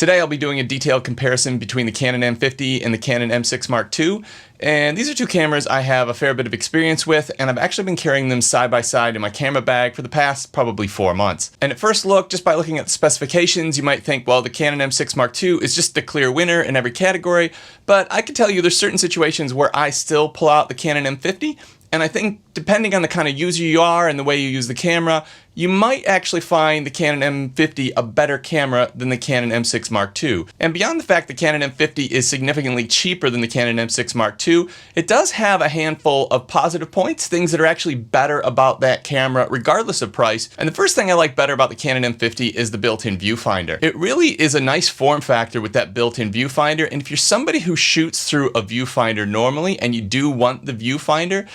Today I'll be doing a detailed comparison between the Canon M50 and the Canon M6 Mark II, and these are two cameras I have a fair bit of experience with, and I've actually been carrying them side by side in my camera bag for the past probably 4 months. And at first look, just by looking at the specifications, you might think, well, the Canon M6 Mark II is just the clear winner in every category, but I can tell you there's certain situations where I still pull out the Canon M50, and I think depending on the kind of user you are and the way you use the camera, you might actually find the Canon M50 a better camera than the Canon M6 Mark II. And beyond the fact the Canon M50 is significantly cheaper than the Canon M6 Mark II, it does have a handful of positive points, things that are actually better about that camera regardless of price. And the first thing I like better about the Canon M50 is the built-in viewfinder. It really is a nice form factor with that built-in viewfinder, and if you're somebody who shoots through a viewfinder normally and you do want the viewfinder,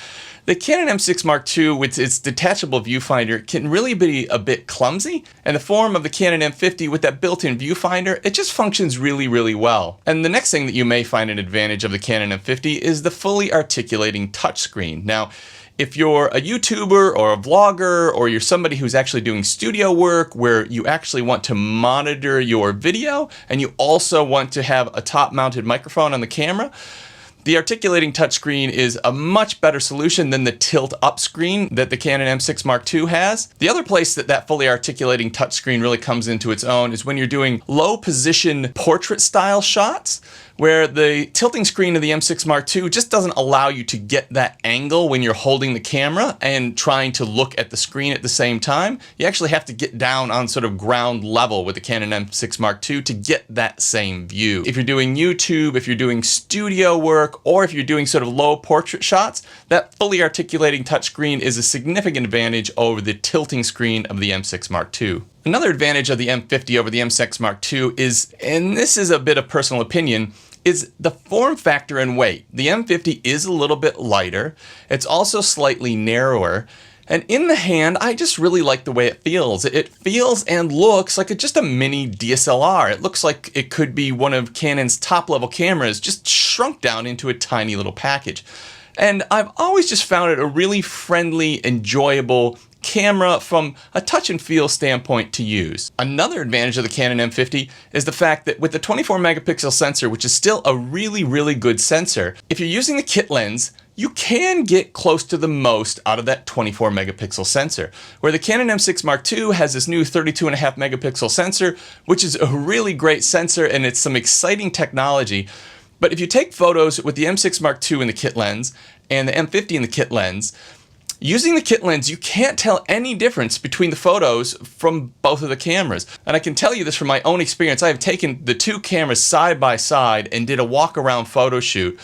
the Canon M6 Mark II with its detachable viewfinder can really be a bit clumsy, and the form of the Canon M50 with that built-in viewfinder, it just functions really well. And the next thing that you may find an advantage of the Canon M50 is the fully articulating touchscreen. Now, if you're a YouTuber or a vlogger, or you're somebody who's actually doing studio work where you actually want to monitor your video and you also want to have a top-mounted microphone on the camera, the articulating touchscreen is a much better solution than the tilt-up screen that the Canon M6 Mark II has. The other place that that fully articulating touchscreen really comes into its own is when you're doing low-position portrait-style shots, where the tilting screen of the M6 Mark II just doesn't allow you to get that angle when you're holding the camera and trying to look at the screen at the same time. You actually have to get down on sort of ground level with the Canon M6 Mark II to get that same view. If you're doing YouTube, if you're doing studio work, or if you're doing sort of low portrait shots, that fully articulating touchscreen is a significant advantage over the tilting screen of the M6 Mark II. Another advantage of the M50 over the M6 Mark II is, and this is a bit of personal opinion, is the form factor and weight. The M50 is a little bit lighter. It's also slightly narrower. And in the hand, I just really like the way it feels. It feels and looks like just a mini DSLR. It looks like it could be one of Canon's top-level cameras, just shrunk down into a tiny little package. And I've always just found it a really friendly, enjoyable camera from a touch and feel standpoint to use. Another advantage of the Canon M50 is the fact that with the 24 megapixel sensor, which is still a really good sensor, if you're using the kit lens, you can get close to the most out of that 24 megapixel sensor. Where the Canon M6 Mark II has this new 32.5 megapixel sensor, which is a really great sensor and it's some exciting technology. But if you take photos with the M6 Mark II in the kit lens and the M50 in the kit lens, using the kit lens, you can't tell any difference between the photos from both of the cameras. And I can tell you this from my own experience. I have taken the two cameras side by side and did a walk around photo shoot,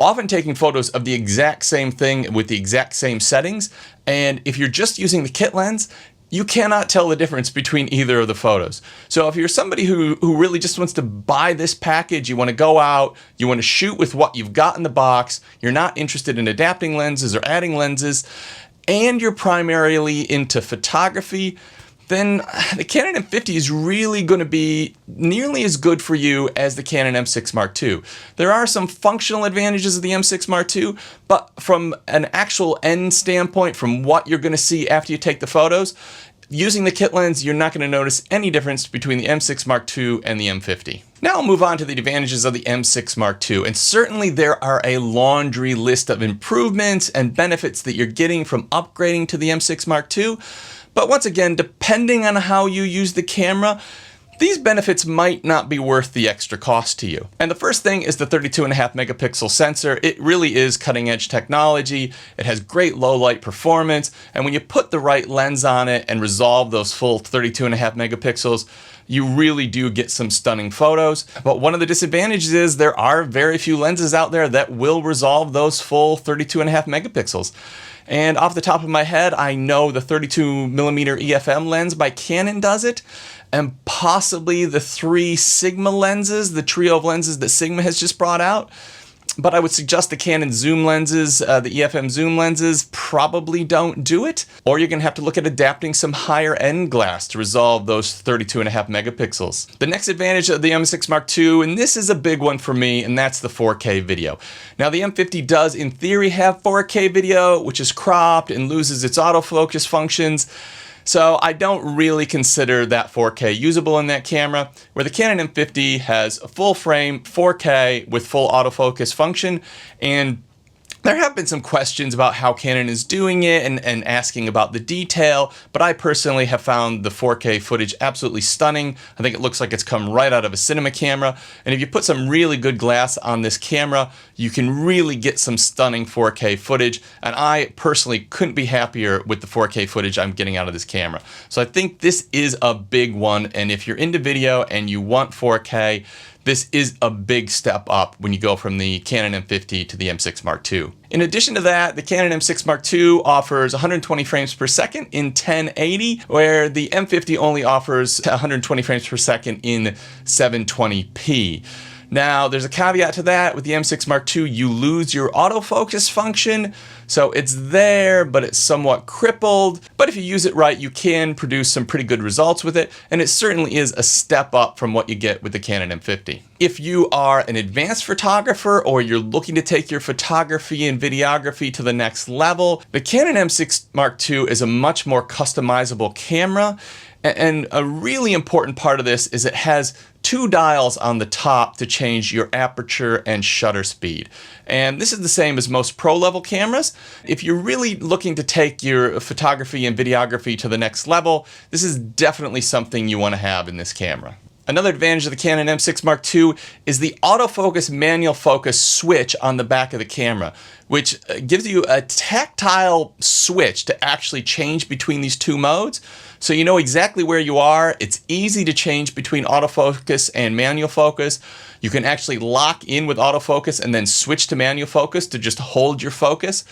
often taking photos of the exact same thing with the exact same settings. And if you're just using the kit lens, you cannot tell the difference between either of the photos. So if you're somebody who really just wants to buy this package, you want to go out, you want to shoot with what you've got in the box, you're not interested in adapting lenses or adding lenses, and you're primarily into photography, then the Canon M50 is really going to be nearly as good for you as the Canon M6 Mark II. There are some functional advantages of the M6 Mark II, but from an actual end standpoint, from what you're going to see after you take the photos, using the kit lens, you're not going to notice any difference between the M6 Mark II and the M50. Now I'll move on to the advantages of the M6 Mark II, and certainly there are a laundry list of improvements and benefits that you're getting from upgrading to the M6 Mark II. But once again, depending on how you use the camera, these benefits might not be worth the extra cost to you. And the first thing is the 32.5 megapixel sensor. It really is cutting edge technology. It has great low light performance. And when you put the right lens on it and resolve those full 32.5 megapixels, you really do get some stunning photos. But one of the disadvantages is there are very few lenses out there that will resolve those full 32.5 megapixels. And off the top of my head, I know the 32mm EFM lens by Canon does it, and possibly the 3 Sigma lenses, the trio of lenses that Sigma has just brought out. But I would suggest the Canon zoom lenses, the EFM zoom lenses, probably don't do it. Or you're going to have to look at adapting some higher end glass to resolve those 32.5 megapixels. The next advantage of the M6 Mark II, and this is a big one for me, and that's the 4K video. Now the M50 does in theory have 4K video, which is cropped and loses its autofocus functions. So I don't really consider that 4K usable in that camera, where the Canon M50 has a full frame 4K with full autofocus function. And there have been some questions about how Canon is doing it and asking about the detail, but I personally have found the 4K footage absolutely stunning. I think it looks like it's come right out of a cinema camera, and if you put some really good glass on this camera, you can really get some stunning 4K footage, and I personally couldn't be happier with the 4K footage I'm getting out of this camera. So I think this is a big one, and if you're into video and you want 4K, this is a big step up when you go from the Canon M50 to the M6 Mark II. In addition to that, the Canon M6 Mark II offers 120 frames per second in 1080, where the M50 only offers 120 frames per second in 720p. Now, there's a caveat to that. With the M6 Mark II, you lose your autofocus function. So it's there, but it's somewhat crippled. But if you use it right, you can produce some pretty good results with it. And it certainly is a step up from what you get with the Canon M50. If you are an advanced photographer or you're looking to take your photography and videography to the next level, the Canon M6 Mark II is a much more customizable camera. And a really important part of this is it has two dials on the top to change your aperture and shutter speed. And this is the same as most pro level cameras. If you're really looking to take your photography and videography to the next level, this is definitely something you want to have in this camera. Another advantage of the Canon M6 Mark II is the autofocus manual focus switch on the back of the camera, which gives you a tactile switch to actually change between these two modes. So you know exactly where you are. It's easy to change between autofocus and manual focus. You can actually lock in with autofocus and then switch to manual focus to just hold your focus.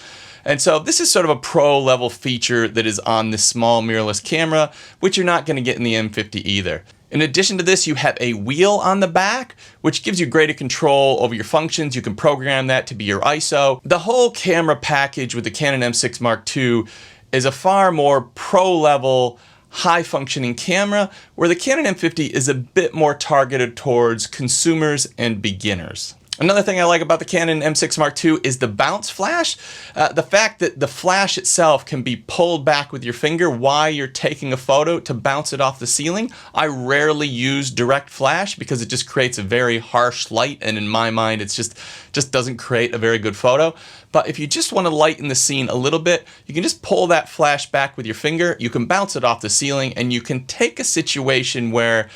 And so this is sort of a pro level feature that is on this small mirrorless camera, which you're not going to get in the M50 either. In addition to this, you have a wheel on the back, which gives you greater control over your functions. You can program that to be your ISO. The whole camera package with the Canon M6 Mark II is a far more pro-level, high-functioning camera, where the Canon M50 is a bit more targeted towards consumers and beginners. Another thing I like about the Canon M6 Mark II is the bounce flash. The fact that the flash itself can be pulled back with your finger while you're taking a photo to bounce it off the ceiling. I rarely use direct flash because it just creates a very harsh light, and in my mind it's just doesn't create a very good photo. But if you just want to lighten the scene a little bit, you can just pull that flash back with your finger, you can bounce it off the ceiling, and you can take a situation where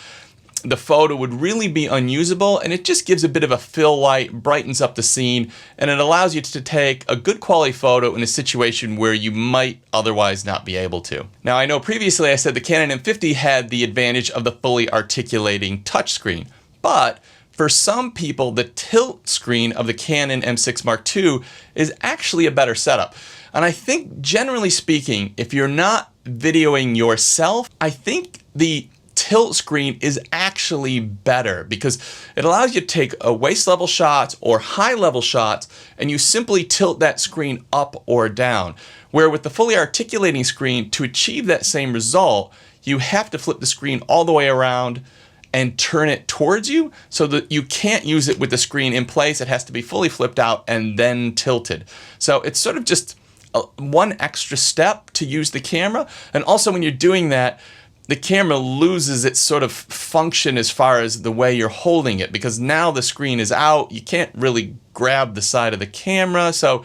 the photo would really be unusable, and it just gives a bit of a fill light, brightens up the scene, and it allows you to take a good quality photo in a situation where you might otherwise not be able to. Now, I know previously I said the Canon M50 had the advantage of the fully articulating touchscreen, but for some people, the tilt screen of the Canon M6 Mark II is actually a better setup. And I think, generally speaking, if you're not videoing yourself, I think the tilt screen is actually better because it allows you to take a waist level shots or high level shots, and you simply tilt that screen up or down. Where with the fully articulating screen, to achieve that same result, you have to flip the screen all the way around and turn it towards you, so that you can't use it with the screen in place. It has to be fully flipped out and then tilted. So it's sort of just one extra step to use the camera. And also when you're doing that, the camera loses its sort of function as far as the way you're holding it, because now the screen is out. You can't really grab the side of the camera. So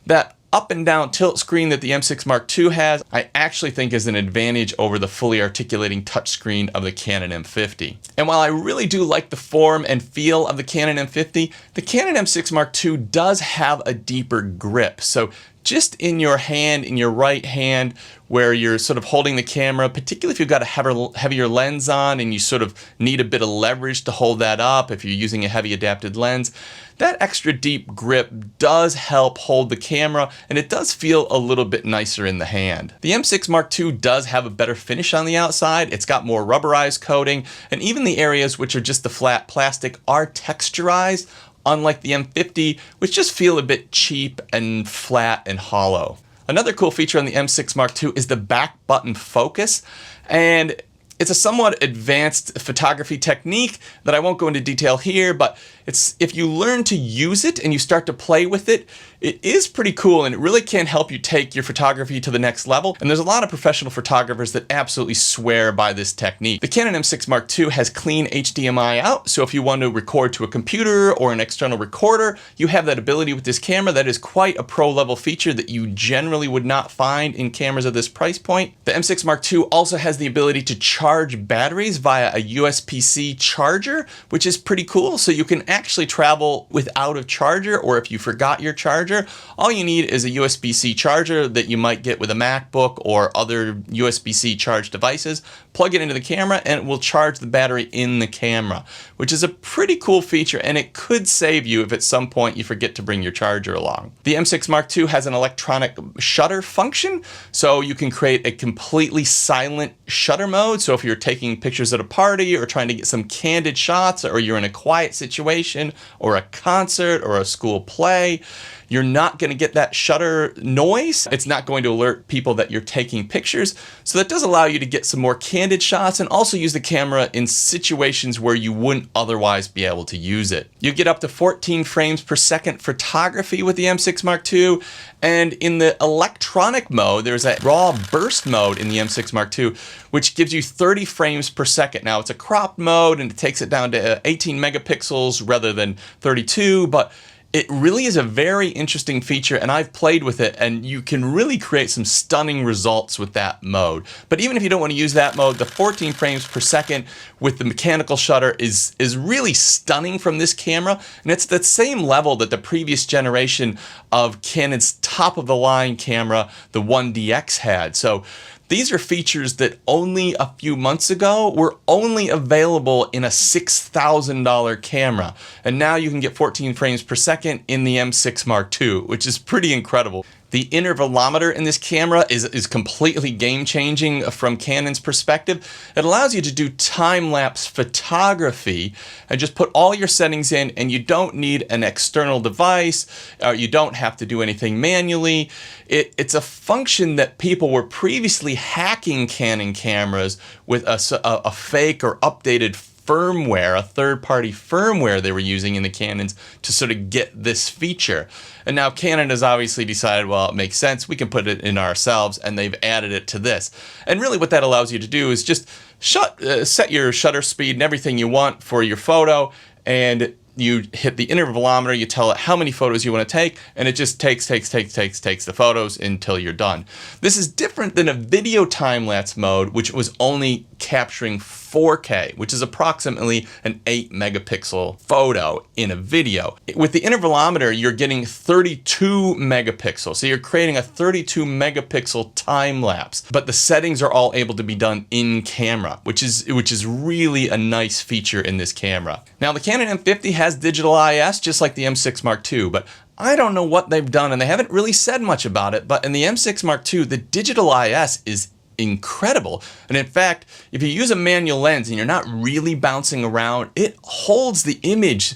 that up and down tilt screen that the M6 Mark II has, I actually think is an advantage over the fully articulating touchscreen of the Canon M50. And while I really do like the form and feel of the Canon M50, the Canon M6 Mark II does have a deeper grip. So just in your hand, in your right hand, where you're sort of holding the camera, particularly if you've got a heavier lens on and you sort of need a bit of leverage to hold that up if you're using a heavy adapted lens, that extra deep grip does help hold the camera, and it does feel a little bit nicer in the hand. The M6 Mark II does have a better finish on the outside. It's got more rubberized coating, and even the areas which are just the flat plastic are texturized, unlike the M50, which just feel a bit cheap and flat and hollow. Another cool feature on the M6 Mark II is the back button focus, and It's a somewhat advanced photography technique that I won't go into detail here, but if you learn to use it and you start to play with it, it is pretty cool, and it really can help you take your photography to the next level. And there's a lot of professional photographers that absolutely swear by this technique. The Canon M6 Mark II has clean HDMI out, so if you want to record to a computer or an external recorder, you have that ability with this camera. That is quite a pro level feature that you generally would not find in cameras of this price point. The M6 Mark II also has the ability to charge batteries via a USB-C charger, which is pretty cool. So you can actually travel without a charger, or if you forgot your charger, all you need is a USB-C charger that you might get with a MacBook or other USB-C charged devices. Plug it into the camera and it will charge the battery in the camera, which is a pretty cool feature, and it could save you if at some point you forget to bring your charger along. The M6 Mark II has an electronic shutter function, so you can create a completely silent shutter mode. So if you're taking pictures at a party or trying to get some candid shots, or you're in a quiet situation or a concert or a school play, you're not going to get that shutter noise. It's not going to alert people that you're taking pictures. So that does allow you to get some more candid shots and also use the camera in situations where you wouldn't otherwise be able to use it. You get up to 14 frames per second photography with the M6 Mark II. And in the electronic mode, there's a raw burst mode in the M6 Mark II, which gives you 30 frames per second. Now, it's a cropped mode and it takes it down to 18 megapixels rather than 32, but it really is a very interesting feature, and I've played with it, and you can really create some stunning results with that mode. But even if you don't want to use that mode, the 14 frames per second with the mechanical shutter is really stunning from this camera, and it's the same level that the previous generation of Canon's top-of-the-line camera, the 1DX, had. So these are features that only a few months ago were only available in a $6,000 camera. And now you can get 14 frames per second in the M6 Mark II, which is pretty incredible. The intervalometer in this camera is completely game-changing from Canon's perspective. It allows you to do time-lapse photography and just put all your settings in, and you don't need an external device, or you don't have to do anything manually. It's a function that people were previously hacking Canon cameras with a fake or updated firmware, a third-party firmware they were using in the Canons to sort of get this feature. And now Canon has obviously decided, well, it makes sense, we can put it in ourselves, and they've added it to this. And really what that allows you to do is just set your shutter speed and everything you want for your photo, and you hit the intervalometer, you tell it how many photos you want to take, and it just takes the photos until you're done. This is different than a video time-lapse mode, which was only capturing 4K, which is approximately an 8 megapixel photo in a video. With the intervalometer, you're getting 32 megapixels. So you're creating a 32 megapixel time lapse, but the settings are all able to be done in camera, which is really a nice feature in this camera. Now the Canon M50 has digital IS just like the M6 Mark II, but I don't know what they've done and they haven't really said much about it, but in the M6 Mark II, the digital IS is incredible. And in fact, if you use a manual lens and you're not really bouncing around, it holds the image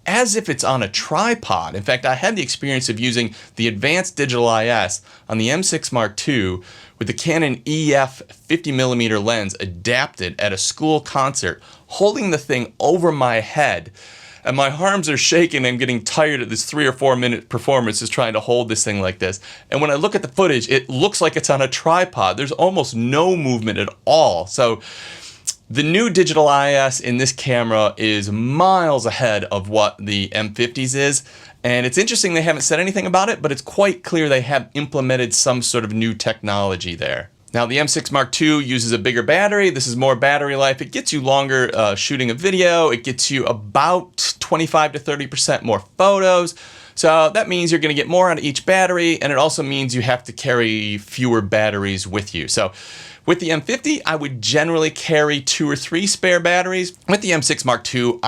as if it's on a tripod. In fact, I had the experience of using the advanced digital IS on the M6 Mark II with the Canon EF 50mm lens adapted at a school concert, holding the thing over my head. And my arms are shaking. I'm getting tired of this 3 or 4 minute performance just trying to hold this thing like this. And when I look at the footage, it looks like it's on a tripod. There's almost no movement at all. So the new digital IS in this camera is miles ahead of what the M50's is. And it's interesting they haven't said anything about it, but it's quite clear they have implemented some sort of new technology there. Now the M6 Mark II uses a bigger battery. This is more battery life. It gets you longer shooting a video. It gets you about 25 to 30% more photos. So that means you're going to get more out of each battery, and it also means you have to carry fewer batteries with you. So with the M50, I would generally carry 2 or 3 spare batteries. With the M6 Mark II,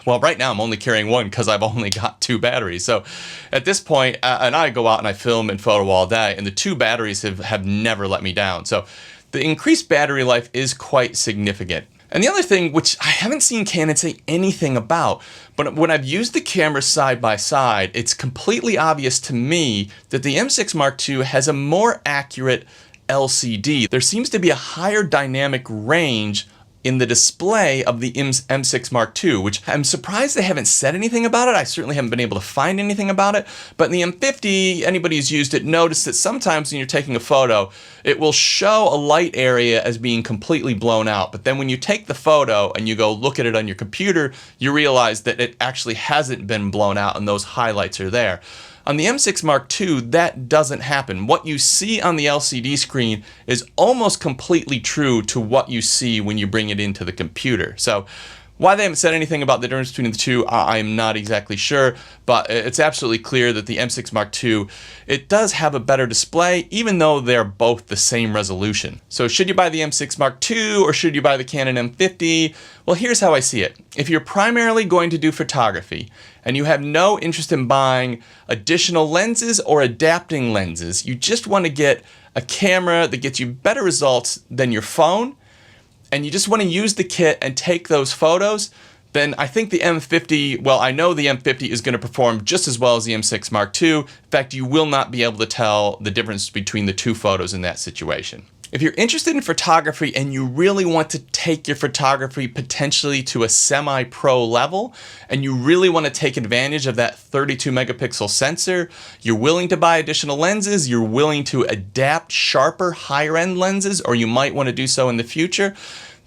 well, right now I'm only carrying 1 because I've only got 2 batteries. So at this point, and I go out and I film and photo all day, and the 2 batteries have never let me down. So the increased battery life is quite significant. And the other thing, which I haven't seen Canon say anything about, but when I've used the cameras side by side, it's completely obvious to me that the M6 Mark II has a more accurate LCD. There seems to be a higher dynamic range in the display of the M6 Mark II, which I'm surprised they haven't said anything about it. I certainly haven't been able to find anything about it. But in the M50, anybody who's used it noticed that sometimes when you're taking a photo, it will show a light area as being completely blown out. But then when you take the photo and you go look at it on your computer, you realize that it actually hasn't been blown out and those highlights are there. On the M6 Mark II, that doesn't happen. What you see on the LCD screen is almost completely true to what you see when you bring it into the computer. So why they haven't said anything about the difference between the two, I'm not exactly sure, but it's absolutely clear that the M6 Mark II, it does have a better display, even though they're both the same resolution. So should you buy the M6 Mark II or should you buy the Canon M50? Well, here's how I see it. If you're primarily going to do photography and you have no interest in buying additional lenses or adapting lenses, you just want to get a camera that gets you better results than your phone, and you just want to use the kit and take those photos, then I think the M50, well, I know the M50 is going to perform just as well as the M6 Mark II. In fact, you will not be able to tell the difference between the two photos in that situation. If you're interested in photography and you really want to take your photography potentially to a semi-pro level, and you really want to take advantage of that 32 megapixel sensor, you're willing to buy additional lenses, you're willing to adapt sharper, higher end lenses, or you might want to do so in the future,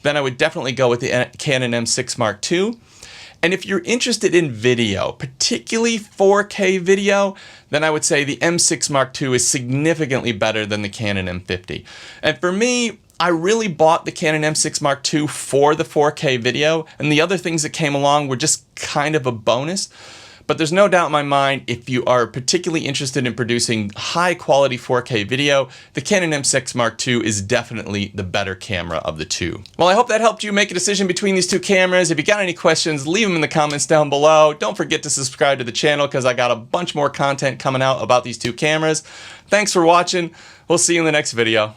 then I would definitely go with the Canon M6 Mark II. And if you're interested in video, particularly 4K video, then I would say the M6 Mark II is significantly better than the Canon M50. And for me, I really bought the Canon M6 Mark II for the 4K video, and the other things that came along were just kind of a bonus. But there's no doubt in my mind, if you are particularly interested in producing high quality 4K video, the Canon M6 Mark II is definitely the better camera of the two. Well, I hope that helped you make a decision between these two cameras. If you got any questions, leave them in the comments down below. Don't forget to subscribe to the channel because I got a bunch more content coming out about these two cameras. Thanks for watching. We'll see you in the next video.